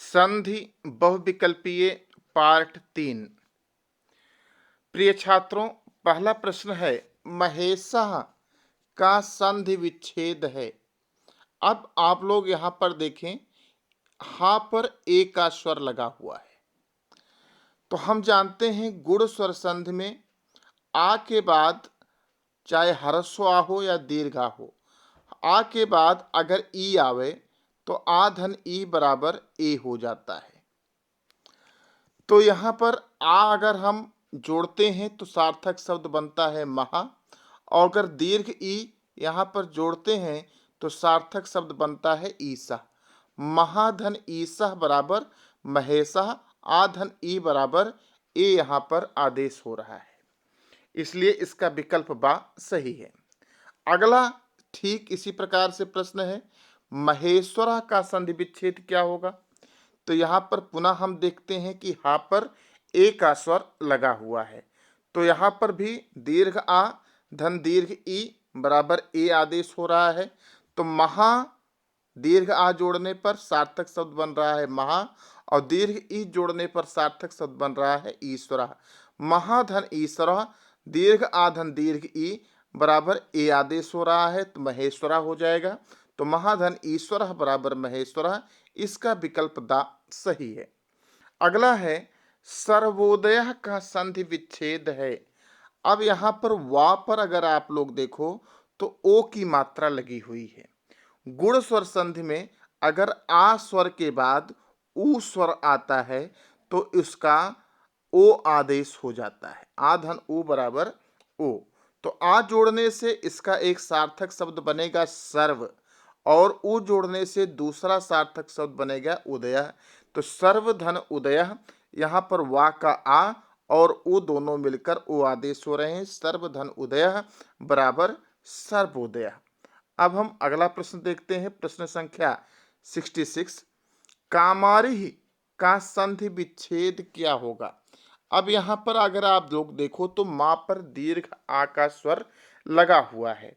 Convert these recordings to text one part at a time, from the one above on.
संधि बहुविकल्पीय पार्ट 3। प्रिय छात्रों, पहला प्रश्न है महेशः का संधि विच्छेद है। अब आप लोग यहाँ पर देखें, हा पर ए का स्वर लगा हुआ है। तो हम जानते हैं गुण स्वर संधि में आ के बाद चाहे ह्रस्व आ हो या दीर्घ आ हो, आ के बाद अगर ई आवे तो आ धन ई बराबर ए हो जाता है। तो यहाँ पर आ अगर हम जोड़ते हैं तो सार्थक शब्द बनता है महा, और अगर दीर्घ ई यहाँ पर जोड़ते हैं तो सार्थक शब्द बनता है ईसा। महाधन ईसा बराबर महेशः, आधन ई बराबर ए यहाँ पर आदेश हो रहा है, इसलिए इसका विकल्प बा सही है। अगला ठीक इसी प्रकार से प्रश्न है महेश्वरा का संधि विच्छेद क्या होगा। तो यहाँ पर पुनः हम देखते हैं कि हा पर ए का स्वर लगा हुआ है, तो यहाँ पर भी दीर्घ आ धन दीर्घ ई बराबर ए आदेश हो रहा है। तो महा दीर्घ आ जोड़ने पर सार्थक शब्द बन रहा है महा, और दीर्घ ई जोड़ने पर सार्थक शब्द बन रहा है ईश्वरा। महाधन ईश्वरा, दीर्घ आ धन दीर्घ ई बराबर ए आदेश हो रहा है, तो महेश्वरा हो जाएगा। तो महाधन ईश्वर बराबर महेश्वरा, इसका विकल्प दा सही है। अगला है सर्वोदय का संधि विच्छेद है। अब यहाँ पर वा पर अगर आप लोग देखो तो ओ की मात्रा लगी हुई है। गुण स्वर संधि में अगर आ स्वर के बाद ऊ स्वर आता है तो इसका ओ आदेश हो जाता है, आ धन ऊ बराबर ओ। तो आ जोड़ने से इसका एक सार्थक शब्द बनेगा सर्व, और ऊ जोड़ने से दूसरा सार्थक शब्द बनेगा उदय। तो सर्व धन उदय, यहाँ पर वा का आ और ऊ दोनों मिलकर ओ आदेश हो रहे हैं, सर्व धन उदय बराबर सर्वोदय। अब हम अगला प्रश्न देखते हैं, प्रश्न संख्या 66। कामारिह का संधि विच्छेद क्या होगा। अब यहाँ पर अगर आप लोग देखो तो माँ पर दीर्घ आ का स्वर लगा हुआ है,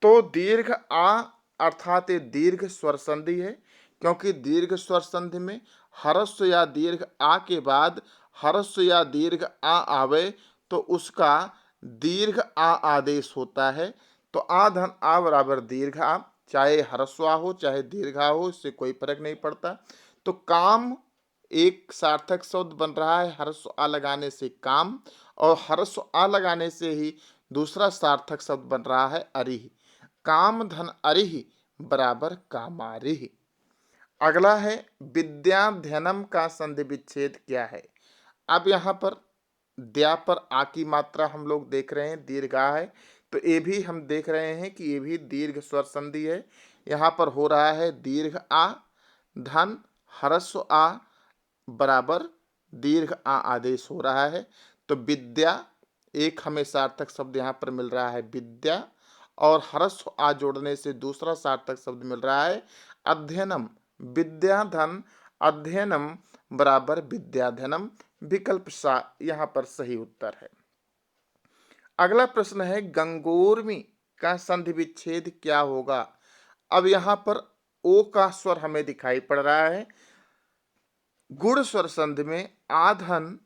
तो दीर्घ आ अर्थात ये दीर्घ स्वर संधि है, क्योंकि दीर्घ स्वर संधि में ह्रस्व या दीर्घ आ के बाद ह्रस्व या दीर्घ आ आवे तो उसका दीर्घ आ आदेश होता है। तो आ धन आ बराबर दीर्घ आ, चाहे ह्रस्व आ हो चाहे दीर्घ आ हो, इससे कोई फर्क नहीं पड़ता। तो काम एक सार्थक शब्द बन रहा है ह्रस्व आ लगाने से काम, और ह्रस्व आ लगाने से ही दूसरा सार्थक शब्द बन रहा है अरिह। काम धन अरिह बराबर कामारिह। अगला है विद्याध्ययनम का संधि विच्छेद क्या है। अब यहाँ पर द्या पर आ की मात्रा हम लोग देख रहे हैं दीर्घ आ है, तो ये भी हम देख रहे हैं कि ये भी दीर्घ स्वर संधि है। यहाँ पर हो रहा है दीर्घ आ धन ह्रस्व आ बराबर दीर्घ आ आदेश हो रहा है। तो विद्या एक हमें सार्थक शब्द यहाँ पर मिल रहा है विद्या, और ह्रस्व आ जोड़ने से दूसरा सार्थक शब्द मिल रहा है अध्ययनम। विद्या धन अध्ययनम बराबर विद्याध्ययनम, विकल्प सा यहाँ पर सही उत्तर है। अगला प्रश्न है गंगोर्मी का संधि विच्छेद क्या होगा। अब यहाँ पर ओ का स्वर हमें दिखाई पड़ रहा है। गुण स्वर संधि में आधन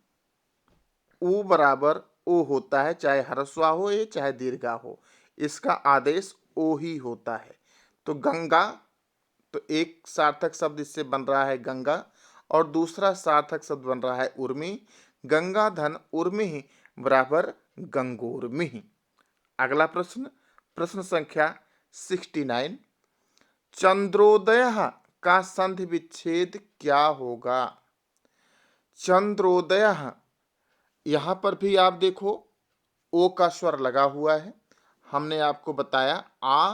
ऊ बराबर ओ होता है, चाहे ह्रस्व हो या चाहे दीर्घा हो, इसका आदेश ओ ही होता है। तो गंगा, तो एक सार्थक शब्द इससे बन रहा है गंगा, और दूसरा सार्थक शब्द बन रहा है उर्मी। गंगा धन उर्मी बराबर गंगोर्मी। अगला प्रश्न, प्रश्न संख्या 69। चंद्रोदय का संधि विच्छेद क्या होगा। चंद्रोदय, यहाँ पर भी आप देखो ओ का स्वर लगा हुआ है। हमने आपको बताया आ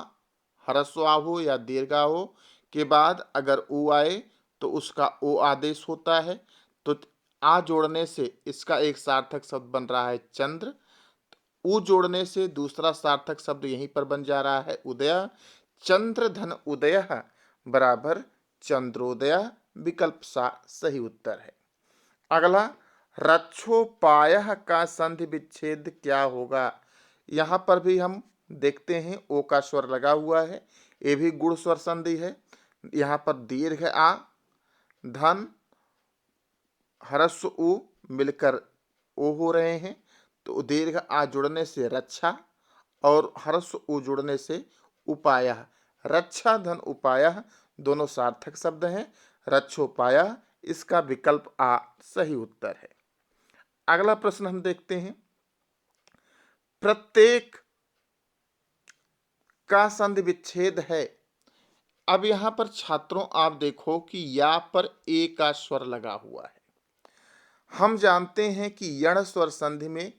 ह्रस्व आ हो या दीर्घा हो के बाद अगर ऊ आए तो उसका ओ आदेश होता है। तो आ जोड़ने से इसका एक सार्थक शब्द बन रहा है चंद्र, ऊ जोड़ने से दूसरा सार्थक शब्द यहीं पर बन जा रहा है उदय। चंद्र धन उदय बराबर चंद्रोदय, विकल्प सा सही उत्तर है। अगला रक्षोपाय का संधि विच्छेद क्या होगा। यहाँ पर भी हम देखते हैं ओ का स्वर लगा हुआ है, ये भी गुण स्वर संधि है। यहाँ पर दीर्घ आ धन ह्रस्व उ मिलकर ओ हो रहे हैं, तो दीर्घ आ जुड़ने से रक्षा और ह्रस्व उ जुड़ने से उपायः। रक्षा धन उपायः दोनों सार्थक शब्द हैं। रक्षोपायः इसका विकल्प आ सही उत्तर है। अगला प्रश्न हम देखते हैं। प्रत्येक का संधि विच्छेद है। अब यहां पर छात्रों आप देखो कि या पर ए का स्वर लगा हुआ है। हम जानते हैं कि यण स्वर संधि में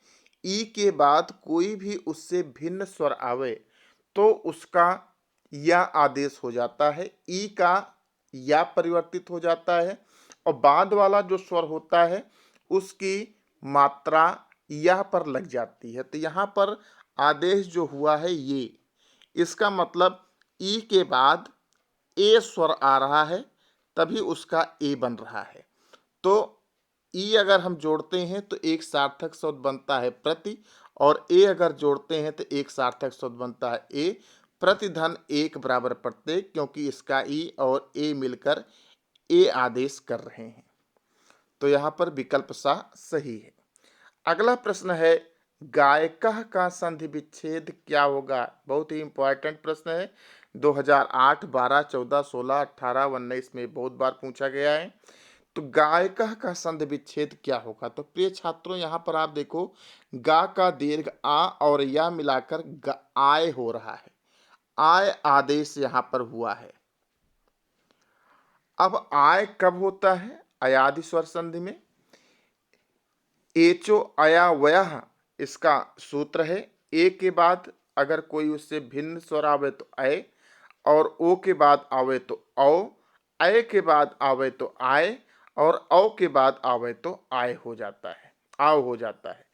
ई के बाद कोई भी उससे भिन्न स्वर आवे तो उसका या आदेश हो जाता है, ई का या परिवर्तित हो जाता है और बाद वाला जो स्वर होता है उसकी मात्रा यह पर लग जाती है। तो यहाँ पर आदेश जो हुआ है ये, इसका मतलब ई के बाद ए स्वर आ रहा है तभी उसका ए बन रहा है। तो ई अगर हम जोड़ते हैं तो एक सार्थक शब्द बनता है प्रति, और ए अगर जोड़ते हैं तो एक सार्थक शब्द बनता है ए। प्रतिधन एक बराबर प्रत्येक, क्योंकि इसका ई और ए मिलकर ए आदेश कर रहे हैं। तो यहाँ पर विकल्प सा सही है। अगला प्रश्न है, गायकः का संधि विच्छेद क्या होगा? बहुत ही इंपॉर्टेंट प्रश्न है। 2008, 12, 14, 16, 18, 19 में बहुत बार पूछा गया है। तो गायकः का संधि विच्छेद क्या होगा? तो प्रिय छात्रों यहाँ पर आप देखो, गा का दीर्घ आ और या मिलाकर आय हो रहा है। आय आदेश यहाँ पर हुआ है। अब आय कब होता है? अयादि स्वर संधि में। एचो अया वयः इसका सूत्र है। ए के बाद अगर कोई उससे भिन्न स्वर आवे तो अय, और ओ के बाद आवे तो औ, अय के बाद आवे तो आय, और औ के बाद आवे तो आय हो जाता है, आव हो जाता है।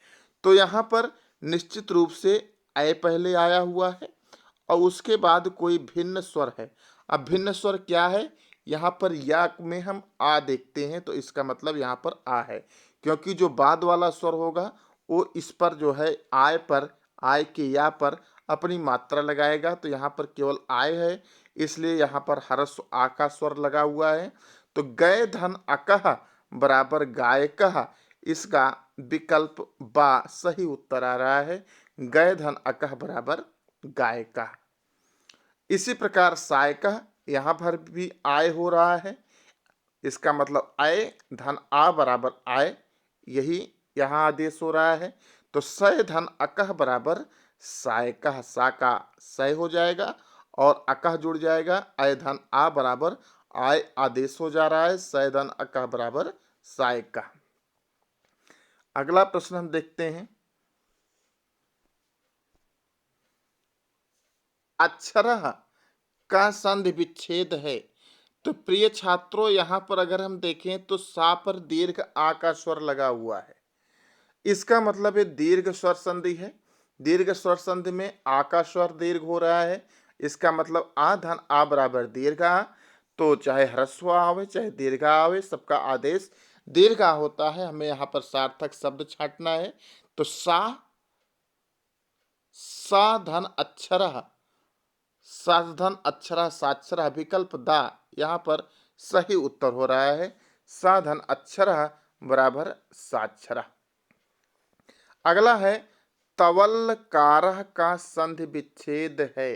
तो यहाँ पर निश्चित रूप से अय पहले आया हुआ है और उसके बाद कोई भिन्न स्वर है। अब भिन्न स्वर क्या है? यहाँ पर या में हम आ देखते हैं तो इसका मतलब यहाँ पर आ है, क्योंकि जो बाद वाला स्वर होगा वो इस पर जो है आय पर, आय के या पर अपनी मात्रा लगाएगा। तो यहाँ पर केवल आय है, इसलिए यहाँ पर ह्रस्व आ का स्वर लगा हुआ है। तो गय धन अकह बराबर गायकः, इसका विकल्प बा सही उत्तर आ रहा है। गय धन अकह बराबर गायकः। इसी प्रकार सायकः, यहाँ पर भी आय हो रहा है, इसका मतलब आय धन आ बराबर आय, यही यहाँ आदेश हो रहा है। तो सय धन अकह बराबर सायकः, सा का सय हो जाएगा और अकह जुड़ जाएगा। अय धन आ बराबर आय आदेश हो जा रहा है। सय धन अकह बराबर सायकः। अगला प्रश्न हम देखते हैं। अक्षरः का संधि विच्छेद है। तो प्रिय छात्रों यहाँ पर अगर हम देखें तो सा पर दीर्घ आ का स्वर लगा हुआ है, इसका मतलब है दीर्घ स्वर संधि है। दीर्घ स्वर संधि में आ का स्वर दीर्घ हो रहा है, इसका मतलब आ धन आ बराबर दीर्घ आ। तो चाहे ह्रस्व आवे चाहे दीर्घ आवे, सबका आदेश दीर्घ आ होता है। हमें यहाँ पर सार्थक शब्द छांटना है। तो सा धन अक्षरः, साधन अक्षरा साक्षरा विकल्प दा यहाँ पर सही उत्तर हो रहा है। साधन अक्षरा बराबर साक्षरा। अगला है, तवलकारः का संधि विच्छेद है।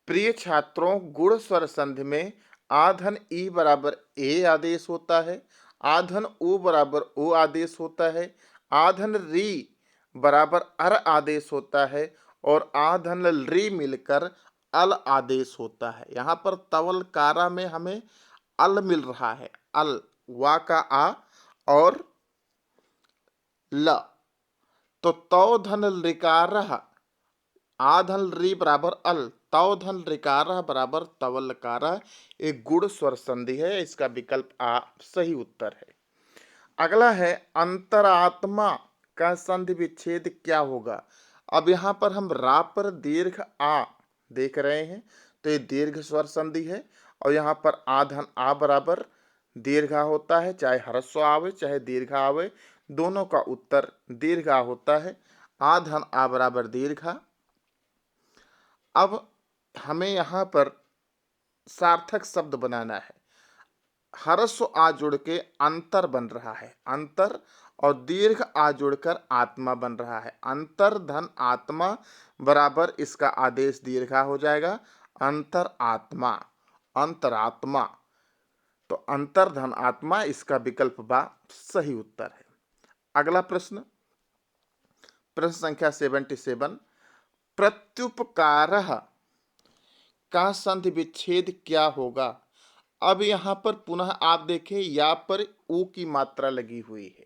प्रिय छात्रों, गुण स्वर संधि में आधन ई बराबर ए आदेश होता है, आधन ओ बराबर ओ आदेश होता है, आधन री बराबर अर आदेश होता है और आधन री मिलकर अल आदेश होता है। यहाँ पर तवल कारा में हमें अल मिल रहा है, अल, वा का आ और ल। तो तौ धन ऋकारः, आधन री बराबर अल, तौ धन ऋकारः बराबर तवलकारः, एक गुण स्वर संधि है। इसका विकल्प आ सही उत्तर है। अगला है, अंतरात्मा का संधि विच्छेद क्या होगा? अब यहाँ पर हम रा पर दीर्घ आ देख रहे हैं, तो ये दीर्घ स्वर संधि है और यहाँ पर आधन आ बराबर दीर्घा होता है, चाहे ह्रस्व आवे चाहे दीर्घा आवे, दोनों का उत्तर दीर्घा होता है। आधन आ बराबर दीर्घा। अब हमें यहाँ पर सार्थक शब्द बनाना है। ह्रस्व आ जुड़ के अंतर बन रहा है, अंतर, और दीर्घ आ जुड़कर आत्मा बन रहा है। अंतर धन आत्मा बराबर इसका आदेश दीर्घा हो जाएगा, अंतर आत्मा, अंतरात्मा। तो अंतर धन आत्मा इसका विकल्प बा सही उत्तर है। अगला प्रश्न, प्रश्न संख्या 77, प्रत्युपकारः का संधि विच्छेद क्या होगा। अब यहां पर पुनः आप देखें, या पर ऊ की मात्रा लगी हुई है,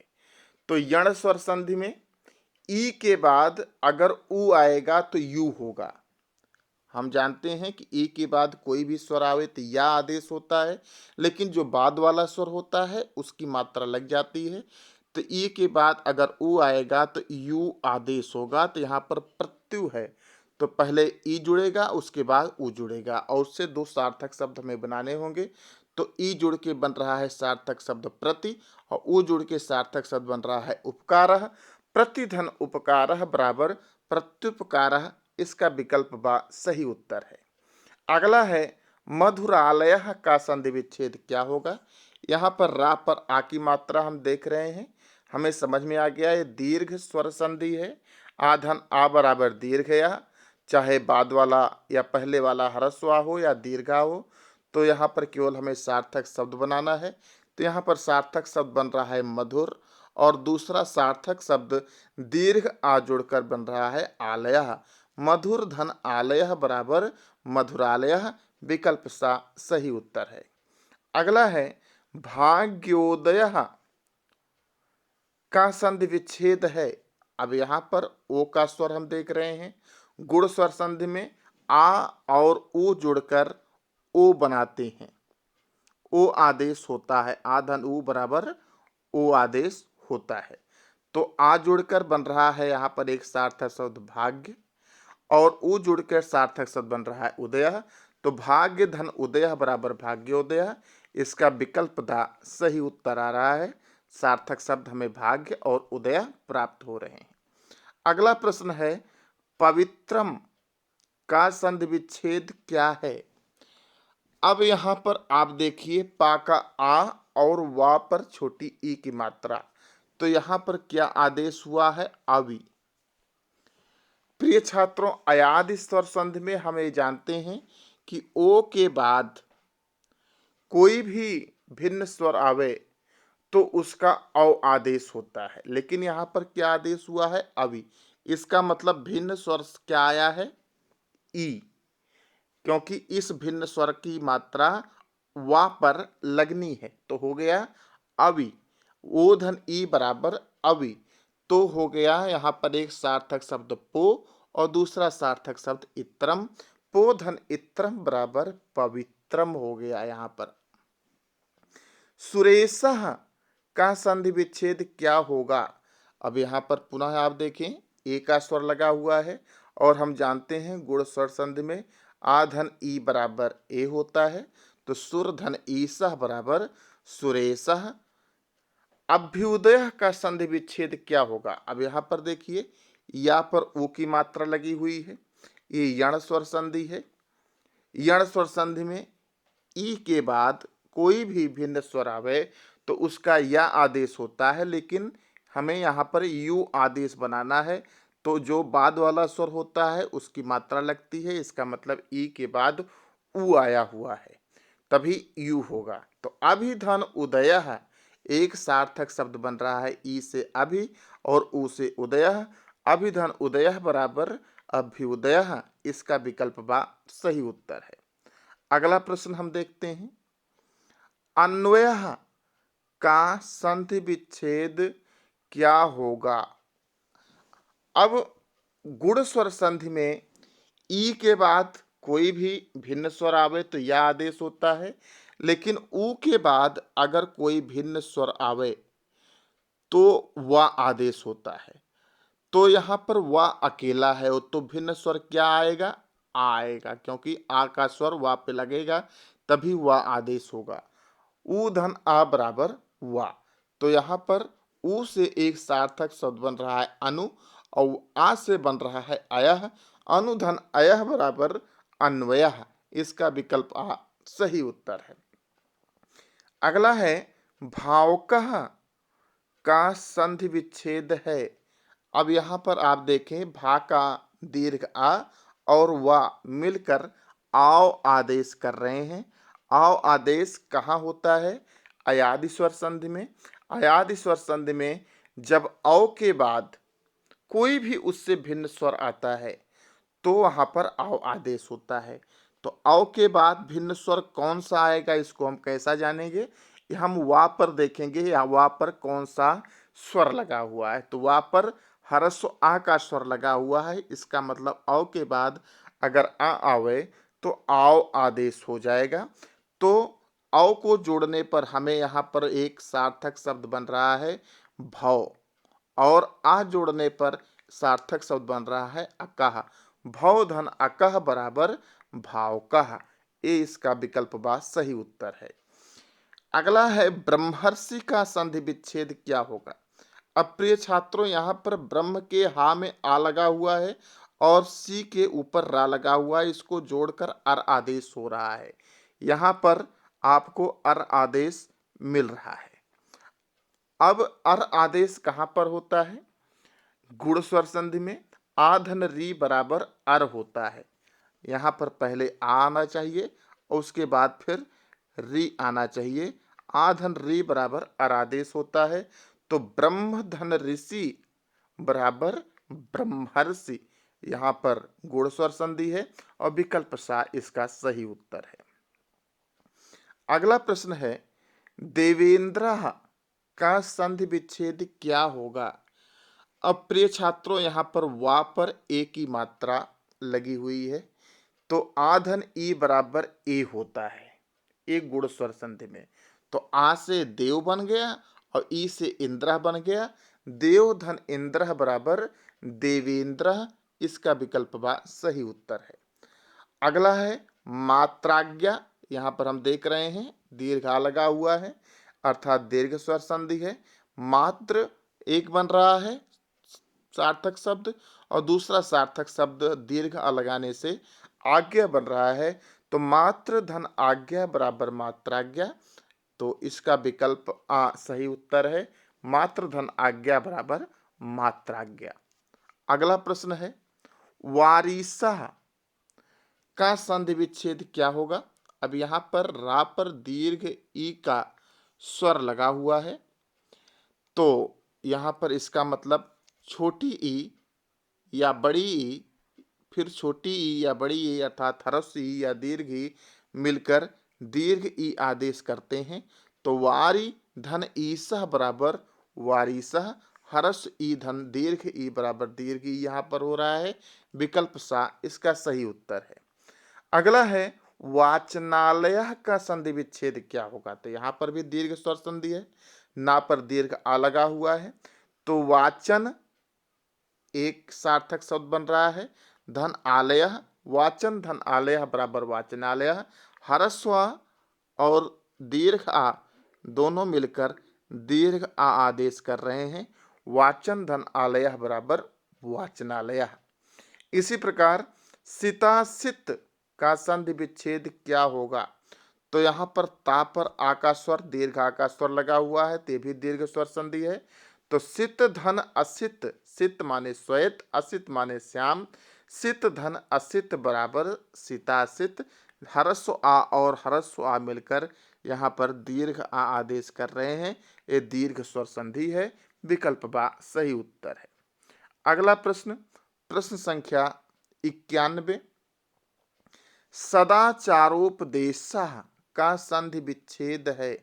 तो यण स्वर संधि में ई के बाद अगर ऊ आएगा तो यू होगा। हम जानते हैं कि ई के बाद कोई भी स्वर आवे तो या आदेश होता है, लेकिन जो बाद वाला स्वर होता है उसकी मात्रा लग जाती है। तो ई के बाद अगर ऊ आएगा तो यू आदेश होगा। तो यहाँ पर प्रत्यु है, तो पहले ई जुड़ेगा, उसके बाद ऊ जुड़ेगा, और उससे दो सार्थक शब्द हमें बनाने होंगे। तो ई जुड़ के बन रहा है सार्थक शब्द प्रति, और ऊ जुड़ के सार्थक शब्द बन रहा है उपकारः। प्रतिधन उपकारः बराबर प्रत्युपकारः, इसका विकल्प बा सही उत्तर है। अगला है मधुरालयः का संधि विच्छेद क्या होगा। यहाँ पर रा पर आ की मात्रा हम देख रहे हैं, हमें समझ में आ गया ये दीर्घ स्वर संधि है। आधन आ बराबर दीर्घ या, चाहे बाद वाला या पहले वाला ह्रस्व हो या दीर्घा हो, तो यहाँ पर केवल हमें सार्थक शब्द बनाना है। तो यहाँ पर सार्थक शब्द बन रहा है मधुर, और दूसरा सार्थक शब्द दीर्घ आ जुड़कर बन रहा है आलयः। मधुर धन आलयः बराबर मधुरालयः, विकल्प सा सही उत्तर है। अगला है भाग्योदयः का संधि विच्छेद है। अब यहाँ पर ओ का स्वर हम देख रहे हैं, गुण स्वर संधि में आ और ऊ जुड़कर ओ बनाते हैं, ओ आदेश होता है, आ धन ऊ बराबर ओ आदेश होता है। तो आ जुड़कर बन रहा है यहाँ पर एक सार्थक शब्द भाग्य, और ऊ जुड़कर सार्थक शब्द बन रहा है उदय। तो भाग्य धन उदय बराबर भाग्योदय, इसका विकल्प दा सही उत्तर आ रहा है। सार्थक शब्द हमें भाग्य और उदय प्राप्त हो रहे हैं। अगला प्रश्न है पवित्रम का संधि विच्छेद क्या है। अब यहाँ पर आप देखिए पा का आ और वा पर छोटी ई की मात्रा, तो यहाँ पर क्या आदेश हुआ है, अवि। प्रिय छात्रों, अयादि स्वर संधि में हम ये जानते हैं कि ओ के बाद कोई भी भिन्न स्वर आवे तो उसका औ आदेश होता है, लेकिन यहाँ पर क्या आदेश हुआ है, अवि। इसका मतलब भिन्न स्वर क्या आया है, ई, क्योंकि इस भिन्न स्वर की मात्रा वा पर लगनी है, तो हो गया अवि। ओ धन ई बराबर अवि, तो हो गया यहाँ पर एक सार्थक शब्द पो और दूसरा सार्थक शब्द इत्रम। पो धन इत्रम बराबर पवित्रम हो गया। यहाँ पर सुरेशः का संधि विच्छेद क्या होगा। अब यहाँ पर पुनः आप देखें ए का स्वर लगा हुआ है, और हम जानते हैं गुण स्वर संधि में आ धन ई बराबर ए होता है, तो सुर धन ईसह बराबर सुरेशः। अभ्युदय का संधि विच्छेद क्या होगा। अब यहाँ पर देखिए या पर ऊ की मात्रा लगी हुई है, ये यण स्वर संधि है। यण स्वर संधि में ई के बाद कोई भी भिन्न स्वर आवे तो उसका या आदेश होता है, लेकिन हमें यहाँ पर यू आदेश बनाना है, तो जो बाद वाला स्वर होता है उसकी मात्रा लगती है। इसका मतलब ई के बाद ऊ आया हुआ है, तभी यू होगा। तो अभिधन उदय है, एक सार्थक शब्द बन रहा है ई से अभि और ऊ से उदय। अभिधन उदय बराबर अभ्युदय, इसका विकल्प बा सही उत्तर है। अगला प्रश्न हम देखते हैं, अन्वय का संधि विच्छेद क्या होगा। अब गुण स्वर संधि में ई के बाद कोई भी भिन्न स्वर आवे तो यह आदेश होता है, लेकिन ऊ के बाद अगर कोई भिन्न स्वर आवे तो वह आदेश होता है। तो यहाँ पर वह अकेला है, तो भिन्न स्वर क्या आएगा, आ आएगा, क्योंकि आ का स्वर वा पे लगेगा, तभी वह आदेश होगा। ऊ धन आ बराबर वा, तो यहाँ पर ऊ से एक सार्थक शब्द बन रहा है अनु, और आ से बन रहा है अयः। अनुधन अयः बराबर अन्वयः, इसका विकल्प आ सही उत्तर है। अगला है भावकः का संधि विच्छेद है। अब यहाँ पर आप देखें भा का दीर्घ आ और वा मिलकर आओ आदेश कर रहे हैं। आओ आदेश कहाँ होता है? अयादि स्वर संधि में। अयादि स्वर संधि में जब औ के बाद कोई भी उससे भिन्न स्वर आता है तो वहां पर आओ आदेश होता है। तो औ के बाद भिन्न स्वर कौन सा आएगा, इसको हम कैसा जानेंगे? ये हम वा पर देखेंगे, या वा पर कौन सा स्वर लगा हुआ है। तो वा पर ह्रस्व आ का स्वर लगा हुआ है, इसका मतलब औ के बाद अगर आ आवे तो आओ आदेश हो जाएगा। तो औ को जोड़ने पर हमें यहाँ पर एक सार्थक शब्द बन रहा है भव, और आ जोड़ने पर सार्थक शब्द बन रहा है अकह। भव धन अकह बराबर भावकः। ये इसका विकल्प बा सही उत्तर है। अगला है ब्रह्मर्षि का संधि विच्छेद क्या होगा? अब प्रिय छात्रों, यहाँ पर ब्रह्म के हा में आ लगा हुआ है और सी के ऊपर रा लगा हुआ है, इसको जोड़कर अर आदेश हो रहा है। यहाँ पर आपको अर आदेश मिल रहा है। अब अर आदेश कहाँ पर होता है? गुण स्वर संधि में आ धन री बराबर अर होता है। यहाँ पर पहले आ आना चाहिए और उसके बाद फिर री आना चाहिए। आ धन री बराबर अर आदेश होता है। तो ब्रह्म धन ऋषि बराबर ब्रह्मर्षि, यहाँ पर गुण स्वर संधि है और विकल्प सा इसका सही उत्तर है। अगला प्रश्न है देवेंद्र का संधि विच्छेद क्या होगा? अब प्रिय छात्रों, यहाँ पर वा पर ए की मात्रा लगी हुई है, तो आ धन ई बराबर ए होता है एक गुण स्वर संधि में। तो आ से देव बन गया और ई से इंद्र बन गया। देव धन इंद्र बराबर देवेंद्र, इसका विकल्प बा सही उत्तर है। अगला है मात्राज्ञा। यहाँ पर हम देख रहे हैं दीर्घ आ लगा हुआ है, अर्थात दीर्घ स्वर संधि है। मात्र एक बन रहा है सार्थक शब्द, और दूसरा सार्थक शब्द दीर्घ आ लगाने से आज्ञा बन रहा है। तो मात्र धन आज्ञा बराबर मात्राज्ञा, तो इसका विकल्प आ सही उत्तर है। मात्र धन आज्ञा बराबर मात्राज्ञा। अगला प्रश्न है वारिसः का संधि विच्छेद क्या होगा? अब यहाँ पर रा पर दीर्घ ई का स्वर लगा हुआ है, तो यहाँ पर इसका मतलब छोटी ई या बड़ी ई, फिर छोटी ई या बड़ी ई अर्थात ह्रस्व ई या दीर्घ ई मिलकर दीर्घ ई आदेश करते हैं। तो वारी धन ईसह बराबर वारिसह, ह्रस्व ई धन दीर्घ ई बराबर दीर्घ ई यहाँ पर हो रहा है। विकल्प सा इसका सही उत्तर है। अगला है वाचनालय का संधि विच्छेद क्या होगा? तो यहाँ पर भी दीर्घ स्वर संधि है, ना पर दीर्घ आ लगा हुआ है। तो वाचन एक सार्थक शब्द बन रहा है। धन आलय, वाचन धन आलय बराबर वाचनालय। ह्रस्व और दीर्घ आ दोनों मिलकर दीर्घ आ आदेश कर रहे हैं। वाचन धन आलय बराबर वाचनालय। इसी प्रकार सितासित का संधि विच्छेद क्या होगा? तो यहाँ पर ता पर आ का स्वर दीर्घ आ का स्वर लगा हुआ है, ते भी दीर्घ स्वर संधि है। तो सित धन असित, सित माने श्वेत, असित माने श्याम, सित धन असित बराबर सितासित। ह्रस्व आ और ह्रस्व आ मिलकर यहाँ पर दीर्घ आ आदेश कर रहे हैं, ये दीर्घ स्वर संधि है। विकल्प बा सही उत्तर है। अगला प्रश्न, प्रश्न संख्या 91, सदाचारोपदेशः का संधि विच्छेद है।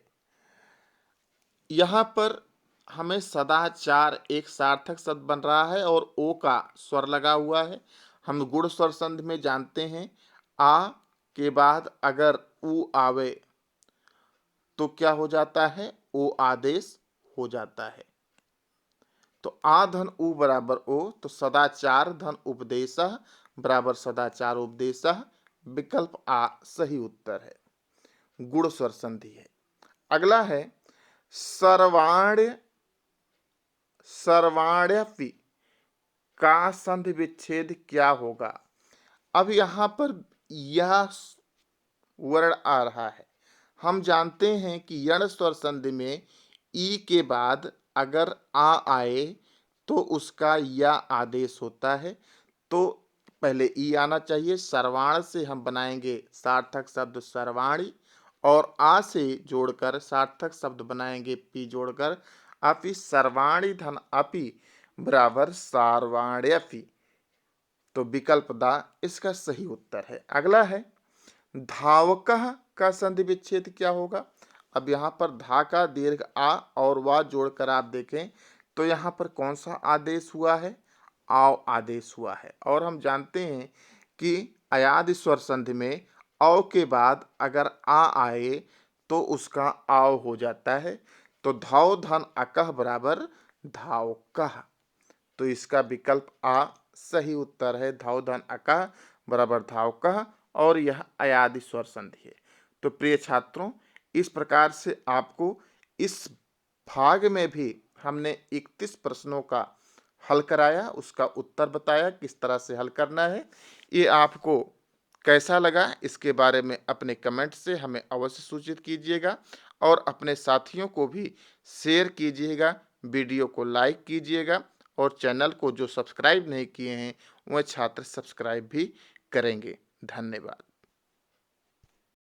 यहाँ पर हमें सदाचार एक सार्थक शब्द बन रहा है और ओ का स्वर लगा हुआ है। हम गुण स्वर संधि में जानते हैं आ के बाद अगर उ आवे तो क्या हो जाता है? ओ आदेश हो जाता है। तो आ धन उ बराबर ओ, तो सदाचार धन उपदेशः बराबर सदाचार उपदेशः। विकल्प आ सही उत्तर है, गुण स्वर संधि है। अगला है सर्वाण्य सर्वाण्यपि का संधि विच्छेद क्या होगा? अब यहाँ पर यह वर्ण आ रहा है, हम जानते हैं कि यण स्वर संधि में ई के बाद अगर आ आए तो उसका या आदेश होता है। तो पहले ई आना चाहिए। सर्वाण से हम बनाएंगे सार्थक शब्द सर्वाणी और आ से जोड़कर सार्थक शब्द बनाएंगे पी जोड़कर। अपि सर्वाणी धन अपि बराबर सार्वाण्यपि। तो विकल्प दा इसका सही उत्तर है। अगला है धावकः का संधि विच्छेद क्या होगा। अब यहाँ पर धा का दीर्घ आ और वा जोड़कर आप देखें तो यहाँ पर कौन सा आदेश हुआ है, आव आदेश हुआ है। और हम जानते हैं कि अयादि स्वर संधि में औ के बाद अगर आ आए तो उसका आव हो जाता है। तो धाव धन अकह बराबर धावकः। तो इसका विकल्प आ सही उत्तर है। धाव धन अकह बराबर धावकः और यह अयादि स्वर संधि है। तो प्रिय छात्रों, इस प्रकार से आपको इस भाग में भी हमने 31 प्रश्नों का हल कराया, उसका उत्तर बताया किस तरह से हल करना है। ये आपको कैसा लगा इसके बारे में अपने कमेंट से हमें अवश्य सूचित कीजिएगा और अपने साथियों को भी शेयर कीजिएगा, वीडियो को लाइक कीजिएगा और चैनल को जो सब्सक्राइब नहीं किए हैं वह छात्र सब्सक्राइब भी करेंगे। धन्यवाद।